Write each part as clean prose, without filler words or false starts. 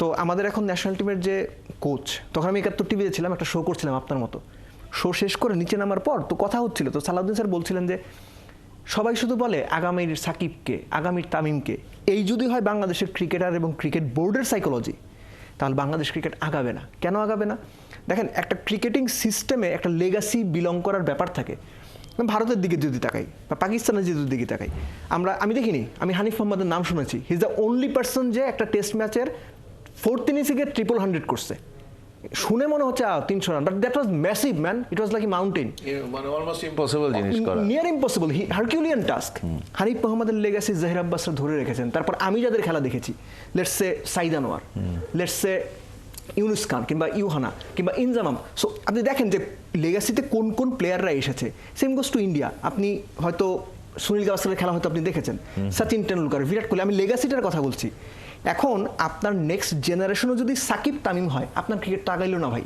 তো আমাদের এখন ন্যাশনাল টিমের যে কোচ, তখন আমি ৭১ টিভিতে ছিলাম, একটা শো করছিলাম আপনার মতো। শো শেষ করে নিচে নামার পর তো কথা হচ্ছিল, তো সালাউদ্দিন স্যার বলছিলেন যে সবাই শুধু বলে আগামীর সাকিবকে, আগামীর তামিমকে। এই যদি হয় বাংলাদেশের ক্রিকেটার এবং ক্রিকেট বোর্ডের সাইকোলজি, তাহলে বাংলাদেশ ক্রিকেট আগাবে না। কেন আগাবে না? দেখেন, একটা ক্রিকেটিং সিস্টেমে একটা লেগাসি বিলং করার ব্যাপার থাকে। ভারতের দিকে যদি তাকাই বা পাকিস্তানের যদি দিকে তাকাই, আমি দেখিনি, আমি হানিফ মোহাম্মদের নাম শুনেছি। He is the only person যে একটা টেস্ট ম্যাচের 4th ইনিংসে গিয়ে 100 করছে। শুনে মনে হচ্ছে 300 run, but that was massive man, it was like mountain, মানে অলমোস্ট ইম্পসিবল জিনিস করা, near impossible, Herculean task. Hanif মোহাম্মদের লেগাসি জাহির আব্বাসরা ধরে রেখেছেন। তারপর আমি যাদের খেলা দেখেছি, let's say Saeed Anwar, let's say Younis Khan কিংবা ইউহানা কিংবা ইনজামাম, সো আপনি দেখেন যে লেগাসিতে কোন কোন প্লেয়াররা এসেছে। Same goes to India. আপনি হয়তো সুনীল গাভাস্করের খেলা হয়তো আপনি দেখেছেন, সচিন টেন্ডুলকার, বিরাট কোহলি, আমি লেগাসিটার কথা বলছি। এখন আপনার নেক্সট জেনারেশনও যদি সাকিব তামিম হয়, আপনার ক্রিকেট তাগাইল না ভাই।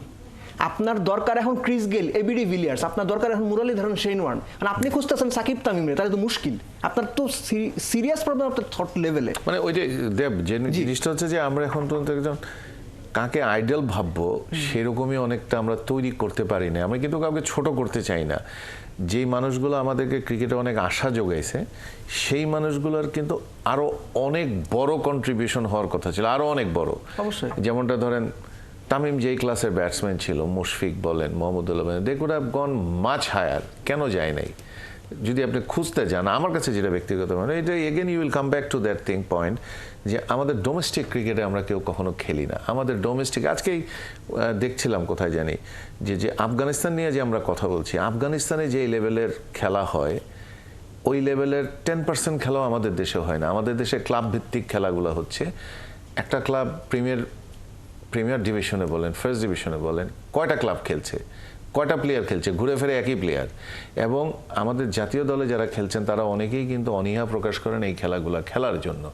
আপনার দরকার এখন ক্রিস গেল, এবিডি ভিলিয়ার্স, আপনার দরকার এখন মুরালীধরন, শেন ওয়ার্ন, আর আপনি খুঁজতেছেন সাকিব তামিমরে, তাহলে তো মুশকিল। আপনার তো সিরিয়াস প্রবলেম আপনার থট লেভেলে। মানে ওই যে দেব, যে জিনিসটা হচ্ছে যে আমরা এখন পর্যন্ত একজন কাকে আইডল ভাববো সেরকমই অনেকটা আমরা তৈরি করতে পারি না। আমরা কিন্তু কাউকে ছোট করতে চাই না। যেই মানুষগুলো আমাদেরকে ক্রিকেটে অনেক আশা যোগাইছে, সেই মানুষগুলোর কিন্তু আরো অনেক বড় কন্ট্রিবিউশন হওয়ার কথা ছিল, আরো অনেক বড়। অবশ্যই। যেমনটা ধরেন তামিম যেই ক্লাসের ব্যাটসম্যান ছিল, মুশফিক বলেন, মোহাম্মদুল্লাহ বলেন, they could have gone much higher. কেন যায় নাই? যদি আপনি খুঁজতে যান, আমার কাছে যেটা ব্যক্তিগত মানে, এটা again you will come back to that thing point, যে আমাদের ডোমেস্টিক ক্রিকেটে আমরা কেউ কখনো খেলি না। আমাদের ডোমেস্টিক, আজকেই দেখছিলাম কোথায় জানি, যে আফগানিস্তান নিয়ে যে আমরা কথা বলছি, আফগানিস্তানে যে লেভেলের খেলা হয়, ওই লেভেলের 10% খেলাও আমাদের দেশে হয় না। আমাদের দেশে ক্লাব ভিত্তিক খেলাগুলো হচ্ছে, একটা ক্লাব প্রিমিয়ার ডিভিশনে বলেন, ফার্স্ট ডিভিশনে বলেন, কয়টা ক্লাব খেলছে, কয়টা প্লেয়ার খেলছে, ঘুরে ফিরে একই প্লেয়ার। এবং আমাদের জাতীয় দলে যারা খেলছেন তারা অনেকেই কিন্তু অনীহা প্রকাশ করেন এই খেলাগুলো খেলার জন্য।